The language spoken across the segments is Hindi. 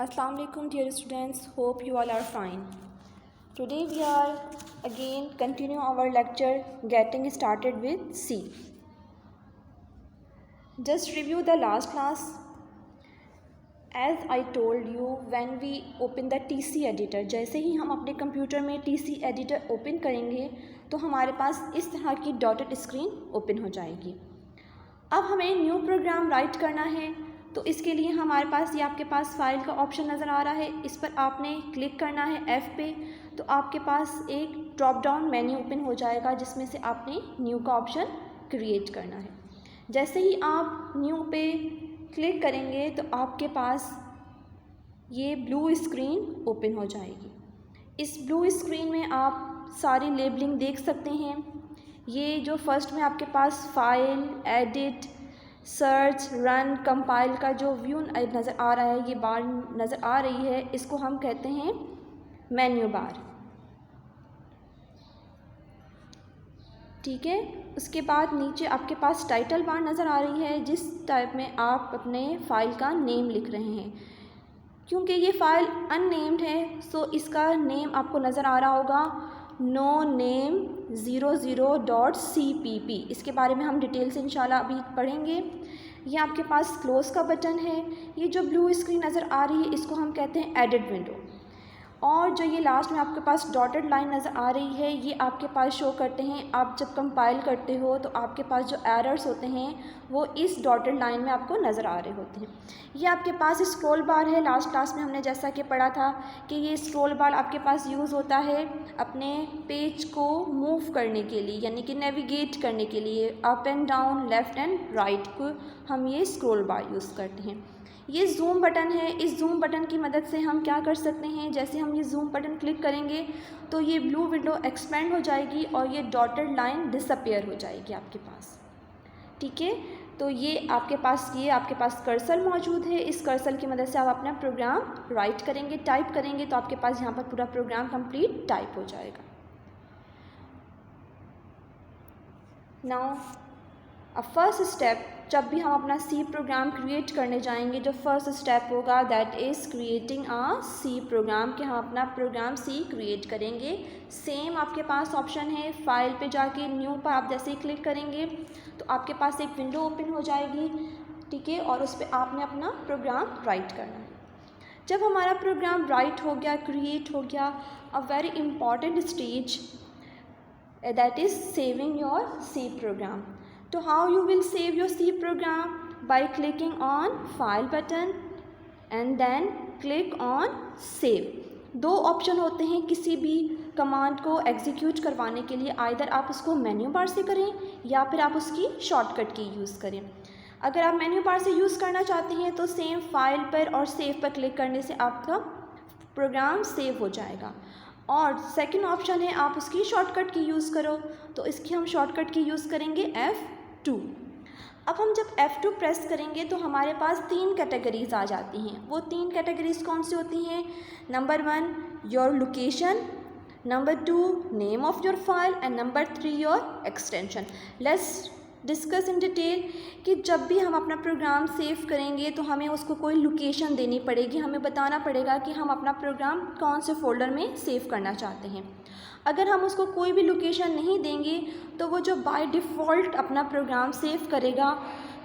Assalamu alaikum dear students, hope you all are fine. Today we are again continue our lecture getting started with C. Just review the last class. As I told you, when we open the TC editor, जैसे ही हम अपने कंप्यूटर में TC editor ओपन करेंगे तो हमारे पास इस तरह की डॉटेड स्क्रीन ओपन हो जाएगी। अब हमें न्यू प्रोग्राम राइट करना है, तो इसके लिए हमारे पास ये आपके पास फाइल का ऑप्शन नज़र आ रहा है, इस पर आपने क्लिक करना है F पे, तो आपके पास एक ड्रॉप डाउन मेन्यू ओपन हो जाएगा जिसमें से आपने न्यू का ऑप्शन क्रिएट करना है। जैसे ही आप न्यू पे क्लिक करेंगे तो आपके पास ये ब्लू स्क्रीन ओपन हो जाएगी। इस ब्लू स्क्रीन में आप सारी लेबलिंग देख सकते हैं। ये जो फर्स्ट में आपके पास file, edit, search, run, compile का जो व्यू नज़र आ रहा है, ये बार नज़र आ रही है, इसको हम कहते हैं मेन्यू बार। ठीक है, उसके बाद नीचे आपके पास टाइटल बार नज़र आ रही है, जिस टाइप में आप अपने फ़ाइल का नेम लिख रहे हैं। क्योंकि ये फ़ाइल अननेम्ड है, सो इसका नेम आपको नज़र आ रहा होगा noname00.cpp। इसके बारे में हम डिटेल से इंशाल्लाह अभी पढ़ेंगे। ये आपके पास क्लोज़ का बटन है। ये जो ब्लू स्क्रीन नज़र आ रही है इसको हम कहते हैं एडिट विंडो। और जो ये लास्ट में आपके पास डॉटेड लाइन नज़र आ रही है, ये आपके पास शो करते हैं आप जब कंपाइल करते हो तो आपके पास जो एरर्स होते हैं वो इस डॉटेड लाइन में आपको नज़र आ रहे होते हैं। ये आपके पास स्क्रॉल बार है। लास्ट क्लास में हमने जैसा कि पढ़ा था कि ये स्क्रॉल बार आपके पास यूज़ होता है अपने पेज को मूव करने के लिए, यानी कि नेविगेट करने के लिए, up and down, left and right को हम ये स्क्रॉल बार यूज़ करते हैं। ये जूम बटन है। इस जूम बटन की मदद से हम क्या कर सकते हैं, जैसे हम ये जूम बटन क्लिक करेंगे तो ये ब्लू विंडो एक्सपेंड हो जाएगी और ये डॉटेड लाइन डिसअपियर हो जाएगी आपके पास। ठीक है, तो ये आपके पास कर्सर मौजूद है। इस कर्सर की मदद से आप अपना प्रोग्राम राइट करेंगे, टाइप करेंगे, तो आपके पास यहाँ पर पूरा प्रोग्राम कंप्लीट टाइप हो जाएगा। नाउ फर्स्ट स्टेप, जब भी हम अपना सी प्रोग्राम क्रिएट करने जाएंगे, जो फर्स्ट स्टेप होगा that is creating a C program, कि हम अपना प्रोग्राम सी क्रिएट करेंगे। सेम आपके पास ऑप्शन है, फाइल पे जाके न्यू पर आप जैसे ही क्लिक करेंगे तो आपके पास एक विंडो ओपन हो जाएगी। ठीक है, और उस पर आपने अपना प्रोग्राम राइट करना है। जब हमारा प्रोग्राम राइट हो गया, क्रिएट हो गया, a very important stage that is saving your C program. तो how you will save your C program? By clicking on file button and then click on save। दो ऑप्शन होते हैं किसी भी कमांड को एग्जीक्यूट करवाने के लिए, आइदर आप उसको मेन्यू बार से करें या फिर आप उसकी शॉर्टकट की यूज़ करें। अगर आप मेन्यू बार से यूज़ करना चाहते हैं तो सेम फाइल पर और सेव पर क्लिक करने से आपका प्रोग्राम सेव हो जाएगा। और सेकंड ऑप्शन है आप उसकी शॉर्टकट की यूज़ करो, तो इसकी हम शॉर्टकट की यूज़ करेंगे F2। अब हम जब F2 प्रेस करेंगे तो हमारे पास 3 कैटेगरीज आ जाती हैं। वो 3 कैटेगरीज कौन सी होती हैं? Number 1 your location, number 2 name of your file and number 3 your extension. Let's discuss in detail कि जब भी हम अपना प्रोग्राम सेव करेंगे तो हमें उसको कोई लोकेशन देनी पड़ेगी, हमें बताना पड़ेगा कि हम अपना प्रोग्राम कौन से फ़ोल्डर में सेव करना चाहते हैं। अगर हम उसको कोई भी लोकेशन नहीं देंगे तो वो जो बाय डिफ़ॉल्ट अपना प्रोग्राम सेव करेगा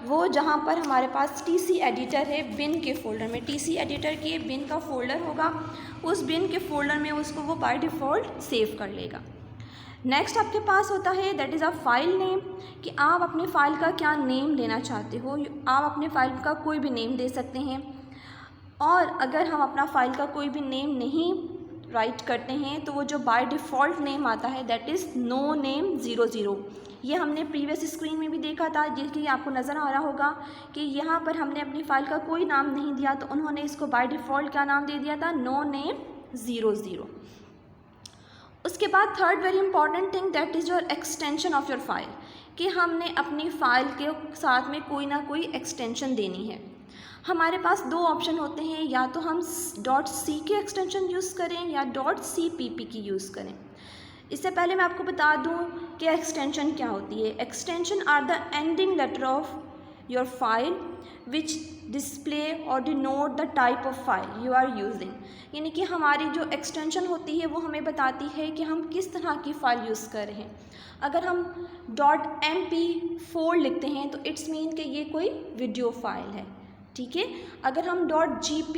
वो जहाँ पर हमारे पास TC एडिटर है, बिन के फ़ोल्डर में, TC एडिटर के बिन का फ़ोल्डर होगा, उस बिन के फ़ोल्डर में उसको वो बाय डिफ़ॉल्ट सेव कर लेगा। नेक्स्ट आपके पास होता है that is a file name, कि आप अपनी फ़ाइल का क्या नेम देना चाहते हो। आप अपने फ़ाइल का कोई भी नेम दे सकते हैं। और अगर हम अपना फ़ाइल का कोई भी नेम नहीं राइट करते हैं तो वो जो बाय डिफ़ॉल्ट नेम आता है दैट इज़ noname00। ये हमने प्रीवियस स्क्रीन में भी देखा था, जिसकी आपको नज़र आ रहा होगा कि यहाँ पर हमने अपनी फ़ाइल का कोई नाम नहीं दिया तो उन्होंने इसको बाय डिफ़ॉल्ट क्या नाम दे दिया था, noname00। उसके बाद third very important thing that is your extension of your file, कि हमने अपनी फ़ाइल के साथ में कोई ना कोई एक्सटेंशन देनी है। हमारे पास दो ऑप्शन होते हैं, या तो हम .c के एक्सटेंशन यूज़ करें या .cpp की यूज़ करें। इससे पहले मैं आपको बता दूं कि एक्सटेंशन क्या होती है। Extension are the ending letter of your file which display और denote the type of file you are using, यानी कि हमारी जो एक्सटेंशन होती है वो हमें बताती है कि हम किस तरह की फ़ाइल यूज़ कर रहे हैं। अगर हम .mp4 लिखते हैं तो इट्स मीन कि ये कोई वीडियो फाइल है, ठीक है। अगर हम .gp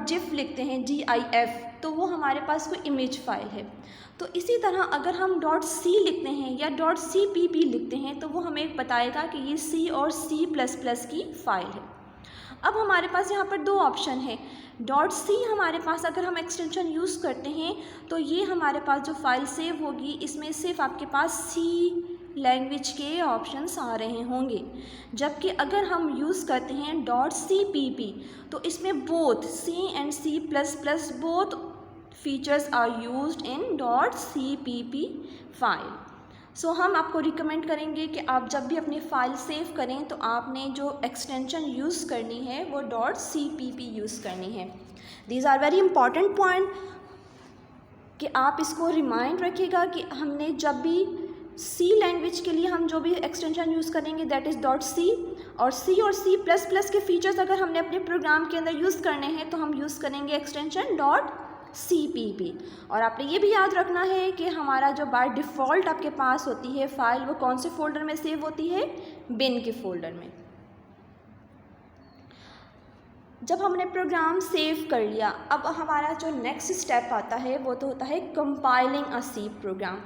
.gif लिखते हैं GIF, तो वो हमारे पास कोई इमेज फाइल है। तो इसी तरह अगर हम .c लिखते हैं या .cpp लिखते हैं तो वो हमें बताएगा कि ये C और C++ की फ़ाइल है। अब हमारे पास यहाँ पर दो ऑप्शन है। .c हमारे पास अगर हम एक्सटेंशन यूज़ करते हैं तो ये हमारे पास जो फाइल सेव होगी इसमें सिर्फ आपके पास C लैंग्वेज के ऑप्शंस आ रहे होंगे, जबकि अगर हम यूज़ करते हैं .cpp तो इसमें both C and C++ both features are used in .cpp file. So हम आपको रिकमेंड करेंगे कि आप जब भी अपनी फ़ाइल सेव करें तो आपने जो एक्सटेंशन यूज़ करनी है वो .cpp यूज़ करनी है। These are very important point कि आप इसको रिमाइंड रखिएगा कि हमने जब भी C लैंग्वेज के लिए हम जो भी एक्सटेंशन यूज़ करेंगे दैट इज़ .c, और C और C++ के फीचर्स अगर हमने अपने प्रोग्राम के अंदर यूज़ करने हैं तो हम यूज़ करेंगे एक्सटेंशन .cpp। और आपने ये भी याद रखना है कि हमारा जो बाय डिफ़ॉल्ट आपके पास होती है फ़ाइल वो कौन से फ़ोल्डर में सेव होती है, बिन के फ़ोल्डर में। जब हमने प्रोग्राम सेव कर लिया, अब हमारा जो नेक्स्ट स्टेप आता है वो तो होता है compiling a C program.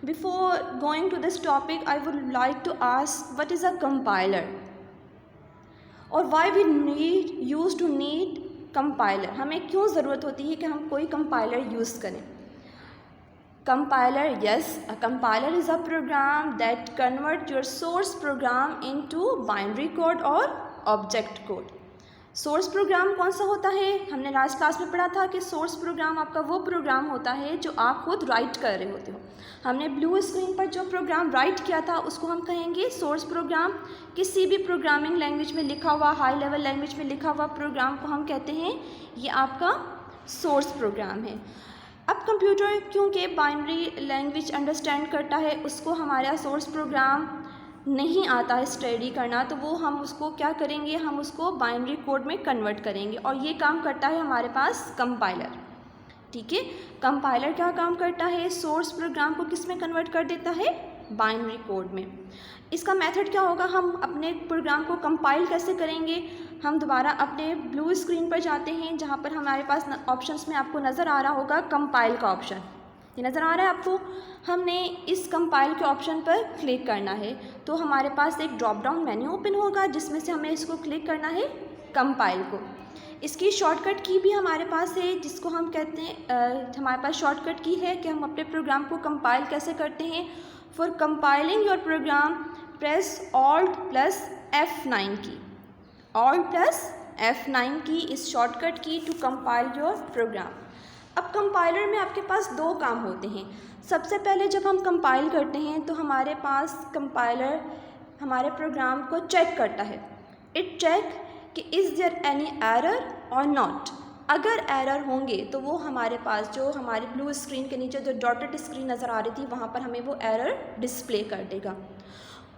Before going to this topic I would like to ask what is a compiler और why we use to need compiler. हमें क्यों ज़रूरत होती है कि हम कोई कंपाइलर यूज़ करें। Compiler, yes, a compiler is a program that converts your source program into binary code or object code. Source program कौन सा होता है, हमने लास्ट क्लास में पढ़ा था कि सोर्स प्रोग्राम आपका वो प्रोग्राम होता है जो आप खुद राइट कर रहे होते हो। हमने ब्लू स्क्रीन पर जो प्रोग्राम राइट किया था उसको हम कहेंगे सोर्स प्रोग्राम। किसी भी प्रोग्रामिंग लैंग्वेज में लिखा हुआ, हाई लेवल लैंग्वेज में लिखा हुआ प्रोग्राम को हम कहते हैं ये आपका सोर्स प्रोग्राम है। अब कंप्यूटर क्योंकि बाइनरी लैंग्वेज अंडरस्टैंड करता है, उसको हमारा सोर्स प्रोग्राम नहीं आता है स्टडी करना, तो वो हम उसको क्या करेंगे, हम उसको बाइनरी कोड में कन्वर्ट करेंगे और ये काम करता है हमारे पास कंपाइलर। ठीक है, कंपाइलर क्या काम करता है, सोर्स प्रोग्राम को किस में कन्वर्ट कर देता है, बाइनरी कोड में। इसका मेथड क्या होगा, हम अपने प्रोग्राम को कंपाइल कैसे करेंगे। हम दोबारा अपने ब्लू स्क्रीन पर जाते हैं जहाँ पर हमारे पास ऑप्शंस में आपको नज़र आ रहा होगा कंपाइल का ऑप्शन, ये नज़र आ रहा है आपको। हमने इस कंपाइल के ऑप्शन पर क्लिक करना है तो हमारे पास एक ड्रॉप डाउन मेन्यू ओपन होगा जिसमें से हमें इसको क्लिक करना है कंपाइल को। इसकी शॉर्टकट की भी हमारे पास है जिसको हम कहते हैं, हमारे पास शॉर्टकट की है कि हम अपने प्रोग्राम को कंपाइल कैसे करते हैं। For compiling your program press Alt+F9 key, Alt+F9 key इस shortcut key to compile your program. अब कंपाइलर में आपके पास दो काम होते हैं। सबसे पहले जब हम कंपाइल करते हैं तो हमारे पास कंपाइलर हमारे प्रोग्राम को चेक करता है। इट चेक कि इज़ देयर एनी एरर और नॉट। अगर एरर होंगे तो वो हमारे पास जो हमारे ब्लू स्क्रीन के नीचे जो डॉटेड स्क्रीन नज़र आ रही थी वहाँ पर हमें वो एरर डिस्प्ले कर देगा।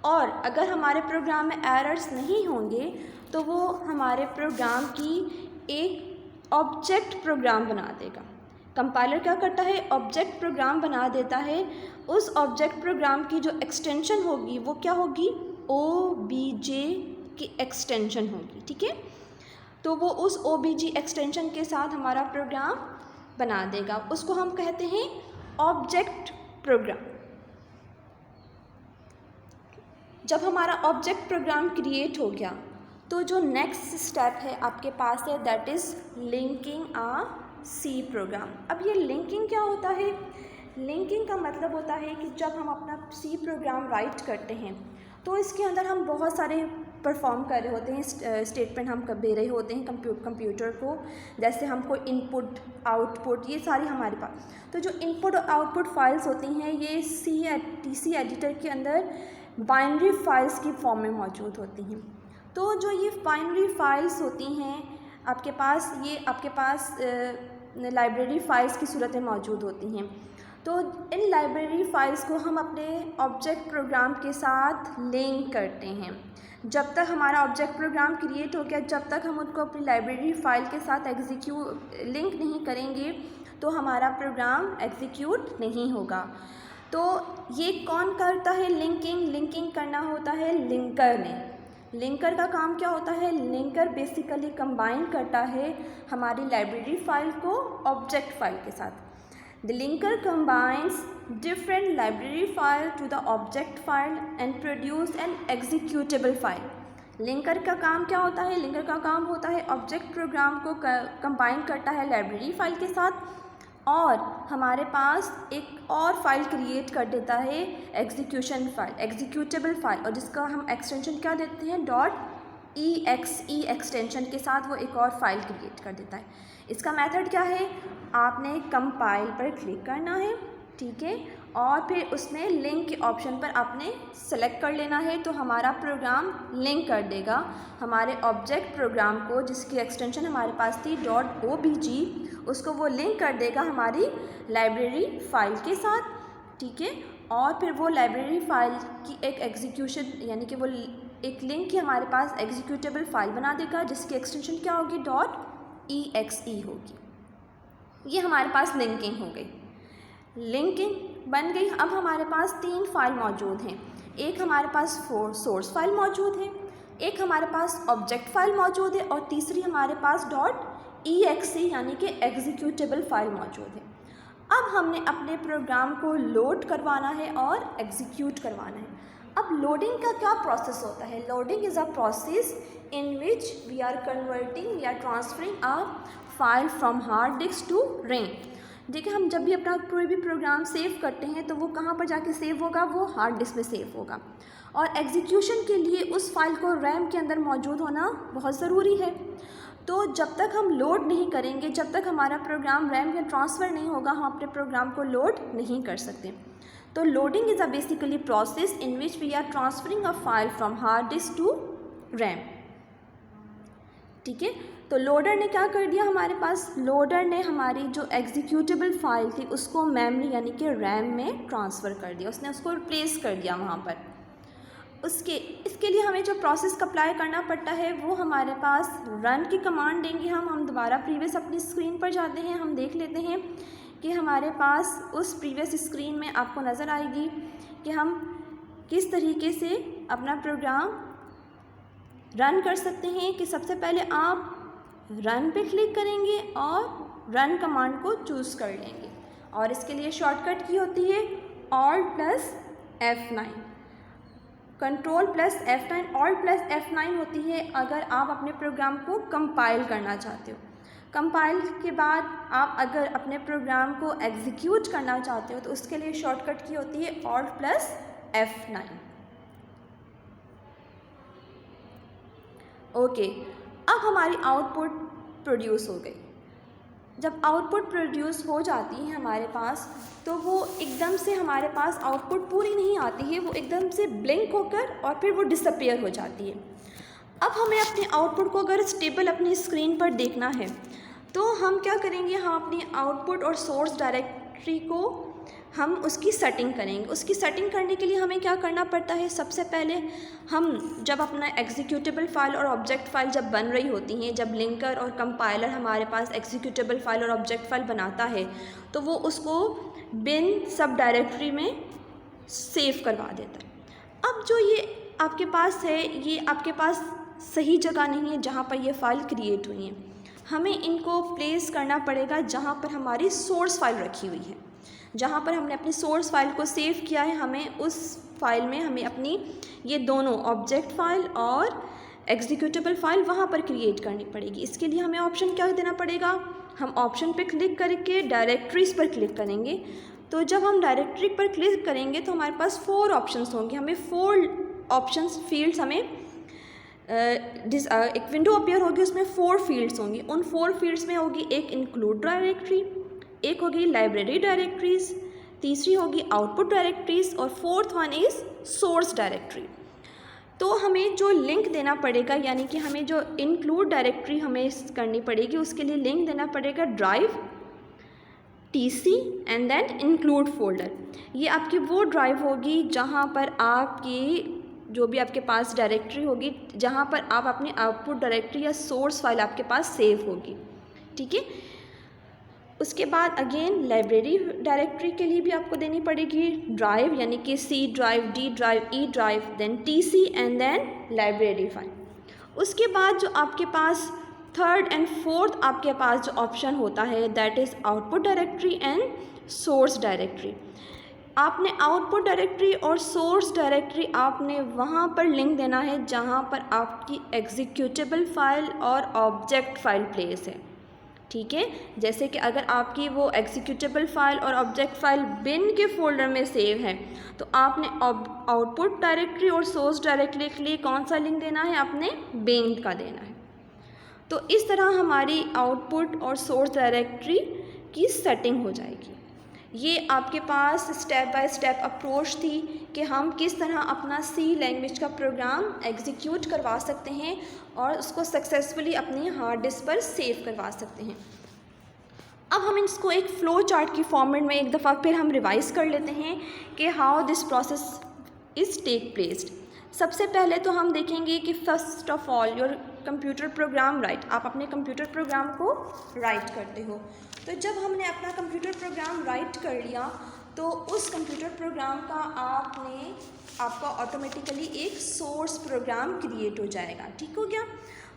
और अगर हमारे प्रोग्राम में एरर्स नहीं होंगे तो वो हमारे प्रोग्राम की एक ऑब्जेक्ट प्रोग्राम बना देगा। कंपाइलर क्या करता है, ऑब्जेक्ट प्रोग्राम बना देता है। उस ऑब्जेक्ट प्रोग्राम की जो एक्सटेंशन होगी वो क्या होगी, OBJ की एक्सटेंशन होगी। ठीक है, तो वो उस OBJ एक्सटेंशन के साथ हमारा प्रोग्राम बना देगा, उसको हम कहते हैं ऑब्जेक्ट प्रोग्राम। जब हमारा ऑब्जेक्ट प्रोग्राम क्रिएट हो गया तो जो नेक्स्ट स्टेप है आपके पास है that is linking a C program. अब ये लिंकिंग क्या होता है, लिंकिंग का मतलब होता है कि जब हम अपना C प्रोग्राम राइट करते हैं तो इसके अंदर हम बहुत सारे परफॉर्म कर रहे होते हैं, स्टेटमेंट हम दे रहे होते हैं कंप्यूटर को, जैसे हमको इनपुट आउटपुट ये सारी हमारे पास। तो जो इनपुट और आउटपुट फाइल्स होती हैं ये C एडिटर के अंदर बाइनरी फाइल्स की फॉर्म में मौजूद होती हैं। तो जो ये बाइनरी फाइल्स होती हैं आपके पास, ये आपके पास लाइब्रेरी फाइल्स की सूरत में मौजूद होती हैं। तो इन लाइब्रेरी फाइल्स को हम अपने ऑब्जेक्ट प्रोग्राम के साथ लिंक करते हैं। जब तक हमारा ऑब्जेक्ट प्रोग्राम क्रिएट हो गया, जब तक हम उनको अपनी लाइब्रेरी फाइल के साथ लिंक नहीं करेंगे तो हमारा प्रोग्राम एग्जीक्यूट नहीं होगा। तो ये कौन करता है लिंकिंग करना होता है लिंकर ने। लिंकर का काम क्या होता है? लिंकर बेसिकली कंबाइन करता है हमारी लाइब्रेरी फाइल को ऑब्जेक्ट फाइल के साथ। The linker combines different library file to the object file and produce an executable file. Linker का काम क्या होता है? लिंकर का काम होता है ऑब्जेक्ट प्रोग्राम को कंबाइन करता है लाइब्रेरी फाइल के साथ और हमारे पास एक और फाइल क्रिएट कर देता है एग्जीक्यूशन फाइल, एग्जीक्यूटेबल फाइल, और जिसका हम एक्सटेंशन क्या देते हैं? .exe एक्सटेंशन के साथ वो एक और फाइल क्रिएट कर देता है। इसका मेथड क्या है? आपने कंपाइल पर क्लिक करना है, ठीक है, और फिर उसमें लिंक के ऑप्शन पर आपने सेलेक्ट कर लेना है तो हमारा प्रोग्राम लिंक कर देगा हमारे ऑब्जेक्ट प्रोग्राम को, जिसकी एक्सटेंशन हमारे पास थी .obg, उसको वो लिंक कर देगा हमारी लाइब्रेरी फाइल के साथ, ठीक है, और फिर वो लाइब्रेरी फाइल की एक एग्जीक्यूशन यानी कि वो एक लिंक की हमारे पास एग्जीक्यूटेबल फाइल बना देगा जिसकी एक्सटेंशन क्या होगी? .exe होगी। ये हमारे पास लिंकिंग हो गई, लिंकिंग बन गई। अब हमारे पास 3 फाइल मौजूद हैं। एक हमारे पास सोर्स फाइल मौजूद है, एक हमारे पास ऑब्जेक्ट फाइल मौजूद है और तीसरी हमारे पास .exe यानी कि एग्जीक्यूटेबल फाइल मौजूद है। अब हमने अपने प्रोग्राम को लोड करवाना है और एग्जीक्यूट करवाना है। अब लोडिंग का क्या प्रोसेस होता है? Loading is a process in which we are transferring a file from hard disk to RAM. देखिए, हम जब भी अपना कोई भी प्रोग्राम सेव करते हैं तो वो कहाँ पर जाके सेव होगा? वो हार्ड डिस्क में सेव होगा। और एग्जीक्यूशन के लिए उस फाइल को रैम के अंदर मौजूद होना बहुत ज़रूरी है। तो जब तक हम लोड नहीं करेंगे, जब तक हमारा प्रोग्राम रैम में ट्रांसफ़र नहीं होगा, हम अपने प्रोग्राम को लोड नहीं कर सकते। तो loading is a basically process in which we are transferring a file from hard disk to RAM, ठीक है। तो लोडर ने क्या कर दिया हमारे पास? लोडर ने हमारी जो एग्जीक्यूटेबल फाइल थी उसको मेमोरी यानी कि रैम में ट्रांसफ़र कर दिया, उसने उसको रिप्लेस कर दिया वहाँ पर। इसके लिए हमें जो प्रोसेस अप्लाई करना पड़ता है वो हमारे पास रन की कमांड देंगे हम दोबारा प्रीवियस अपनी स्क्रीन पर जाते हैं, हम देख लेते हैं कि हमारे पास उस प्रीवियस स्क्रीन में आपको नज़र आएगी कि हम किस तरीके से अपना प्रोग्राम रन कर सकते हैं। कि सबसे पहले आप रन पे क्लिक करेंगे और रन कमांड को चूज़ कर लेंगे और इसके लिए शॉर्टकट की होती है Alt+F9, Ctrl+F9, Alt+F9 होती है अगर आप अपने प्रोग्राम को कंपाइल करना चाहते हो। कंपाइल के बाद आप अगर अपने प्रोग्राम को एग्जीक्यूट करना चाहते हो तो उसके लिए शॉर्टकट की होती है Alt+F9। ओके, अब हमारी आउटपुट प्रोड्यूस हो गई। जब आउटपुट प्रोड्यूस हो जाती है हमारे पास तो वो एकदम से हमारे पास आउटपुट पूरी नहीं आती है, वो एकदम से ब्लिंक होकर और फिर वो डिसअपीयर हो जाती है। अब हमें अपने आउटपुट को अगर स्टेबल अपनी स्क्रीन पर देखना है तो हम क्या करेंगे? हम अपनी आउटपुट और सोर्स डायरेक्टरी को हम उसकी सेटिंग करेंगे। उसकी सेटिंग करने के लिए हमें क्या करना पड़ता है? सबसे पहले हम जब अपना एग्जीक्यूटेबल फाइल और ऑब्जेक्ट फाइल जब बन रही होती हैं, जब लिंकर और कंपाइलर हमारे पास एग्जीक्यूटेबल फाइल और ऑब्जेक्ट फाइल बनाता है तो वो उसको बिन सब डायरेक्टरी में सेव करवा देता है। अब जो ये आपके पास है, ये आपके पास सही जगह नहीं है जहाँ पर ये फ़ाइल क्रिएट हुई हैं। हमें इनको प्लेस करना पड़ेगा जहाँ पर हमारी सोर्स फाइल रखी हुई है, जहाँ पर हमने अपनी सोर्स फाइल को सेव किया है। हमें उस फाइल में हमें अपनी ये दोनों ऑब्जेक्ट फाइल और एग्जीक्यूटेबल फाइल वहाँ पर क्रिएट करनी पड़ेगी। इसके लिए हमें ऑप्शन क्या देना पड़ेगा? हम ऑप्शन पे क्लिक करके डायरेक्टरीज़ पर क्लिक करेंगे। तो जब हम डायरेक्टरी पर क्लिक करेंगे तो हमारे पास 4 ऑप्शंस होंगे। हमें 4 ऑप्शंस फील्ड्स हमें एक विंडो अपीयर होगी, उसमें 4 फील्ड्स होंगी। उन 4 फील्ड्स में होगी एक इंक्लूड डायरेक्टरी, एक होगी लाइब्रेरी डायरेक्टरीज़, तीसरी होगी आउटपुट डायरेक्टरीज़ और 4th one is source directory. तो हमें जो लिंक देना पड़ेगा यानी कि हमें जो इंक्लूड डायरेक्टरी हमें करनी पड़ेगी उसके लिए लिंक देना पड़ेगा drive, TC and then include folder. ये आपकी वो ड्राइव होगी जहाँ पर आपकी जो भी आपके पास डायरेक्टरी होगी, जहाँ पर आप अपनी आउटपुट डायरेक्टरी या सोर्स फाइल आपके पास सेव होगी, ठीक है। उसके बाद अगेन लाइब्रेरी डायरेक्टरी के लिए भी आपको देनी पड़ेगी ड्राइव, यानी कि C drive, D drive, E drive, then TC and then library file. उसके बाद जो आपके पास थर्ड एंड फोर्थ आपके पास जो ऑप्शन होता है that is output directory and source directory. आपने आउटपुट डायरेक्टरी और सोर्स डायरेक्टरी आपने वहाँ पर लिंक देना है जहाँ पर आपकी एग्जीक्यूटेबल फाइल और ऑब्जेक्ट फाइल प्लेस है, ठीक है। जैसे कि अगर आपकी वो एग्जीक्यूटेबल फाइल और ऑब्जेक्ट फाइल बिन के फोल्डर में सेव है तो आपने आउटपुट डायरेक्टरी और सोर्स डायरेक्टरी के लिए कौन सा लिंक देना है, आपने बिन का देना है। तो इस तरह हमारी आउटपुट और सोर्स डायरेक्टरी की सेटिंग हो जाएगी। ये आपके पास स्टेप बाय स्टेप अप्रोच थी कि हम किस तरह अपना C लैंग्वेज का प्रोग्राम एग्जीक्यूट करवा सकते हैं और उसको सक्सेसफुली अपनी हार्ड डिस्क पर सेव करवा सकते हैं। अब हम इसको एक फ़्लो चार्ट की फॉर्मेट में एक दफ़ा फिर हम रिवाइज़ कर लेते हैं कि how this process is take placed. सबसे पहले तो हम देखेंगे कि first of all your computer program right, आप अपने कंप्यूटर प्रोग्राम को राइट करते हो। तो जब हमने अपना कंप्यूटर प्रोग्राम राइट कर लिया तो उस कंप्यूटर प्रोग्राम का आपका ऑटोमेटिकली एक सोर्स प्रोग्राम क्रिएट हो जाएगा, ठीक हो गया।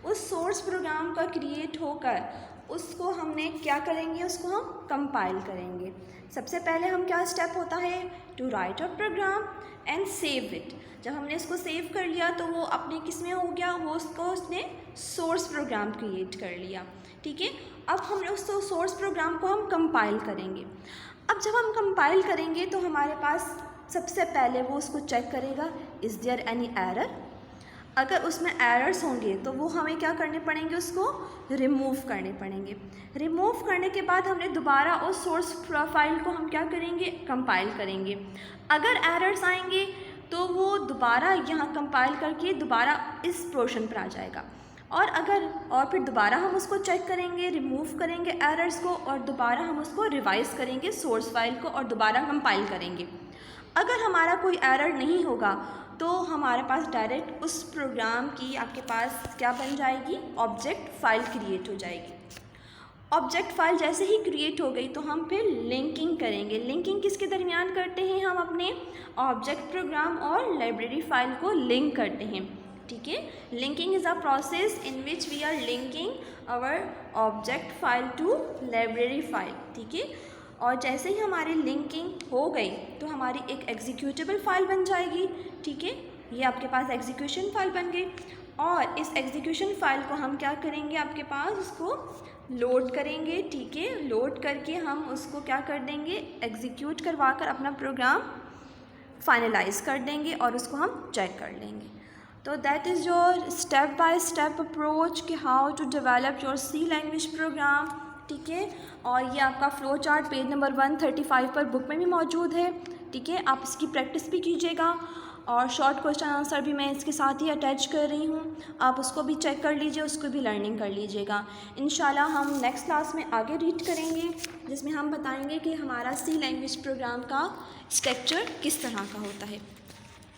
उस सोर्स प्रोग्राम का क्रिएट होकर उसको हमने क्या करेंगे, उसको हम कंपाइल करेंगे। सबसे पहले हम क्या स्टेप होता है, to write a program and save it. जब हमने इसको सेव कर लिया तो वो अपने किस में हो गया, वो उसने सोर्स प्रोग्राम क्रिएट कर लिया, ठीक है। अब हमने उस सोर्स प्रोग्राम को हम कंपाइल करेंगे। अब जब हम कंपाइल करेंगे तो हमारे पास सबसे पहले वो उसको चेक करेगा, इज़ देयर एनी एरर। अगर उसमें एरर्स होंगे तो वो हमें क्या करने पड़ेंगे, उसको रिमूव करने पड़ेंगे। रिमूव करने के बाद हमने दोबारा उस सोर्स फाइल को हम क्या करेंगे, कंपाइल करेंगे। अगर एरर्स आएंगे तो वो दोबारा यहाँ कंपाइल करके दोबारा इस पोर्शन पर आ जाएगा, और फिर दोबारा हम उसको चेक करेंगे, रिमूव करेंगे एरर्स को, और दोबारा हम उसको रिवाइज़ करेंगे सोर्स फाइल को और दोबारा कंपाइल करेंगे। अगर हमारा कोई एरर नहीं होगा तो हमारे पास डायरेक्ट उस प्रोग्राम की आपके पास क्या बन जाएगी, ऑब्जेक्ट फाइल क्रिएट हो जाएगी। ऑब्जेक्ट फाइल जैसे ही क्रिएट हो गई तो हम फिर लिंकिंग करेंगे। लिंकिंग किसके दरमियान करते हैं, हम अपने ऑब्जेक्ट प्रोग्राम और लाइब्रेरी फाइल को लिंक करते हैं, ठीक है। Linking is a process in which we are linking our object file to library file, ठीक है। और जैसे ही हमारी लिंकिंग हो गई तो हमारी एक एग्जीक्यूटेबल फाइल बन जाएगी, ठीक है। ये आपके पास एग्जीक्यूशन फाइल बन गई, और इस एग्जीक्यूशन फाइल को हम क्या करेंगे, आपके पास उसको लोड करेंगे, ठीक है। लोड करके हम उसको क्या कर देंगे, एग्जीक्यूट करवा कर अपना प्रोग्राम फाइनलाइज कर देंगे और उसको हम चेक कर लेंगे। तो that is your step by step approach कि how to develop your C language program, ठीक है। और ये आपका फ़्लो चार्ट पेज नंबर 135 पर बुक में भी मौजूद है, ठीक है। आप इसकी प्रैक्टिस भी कीजिएगा और शॉर्ट क्वेश्चन आंसर भी मैं इसके साथ ही अटैच कर रही हूँ, आप उसको भी चेक कर लीजिए, उसको भी लर्निंग कर लीजिएगा। इंशाल्लाह हम नेक्स्ट क्लास में आगे रीड करेंगे जिसमें हम बताएंगे कि हमारा C लैंग्वेज प्रोग्राम का स्ट्रक्चर किस तरह का होता है।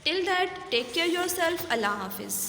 Till that take care yourself, अल्लाह हाफिज़।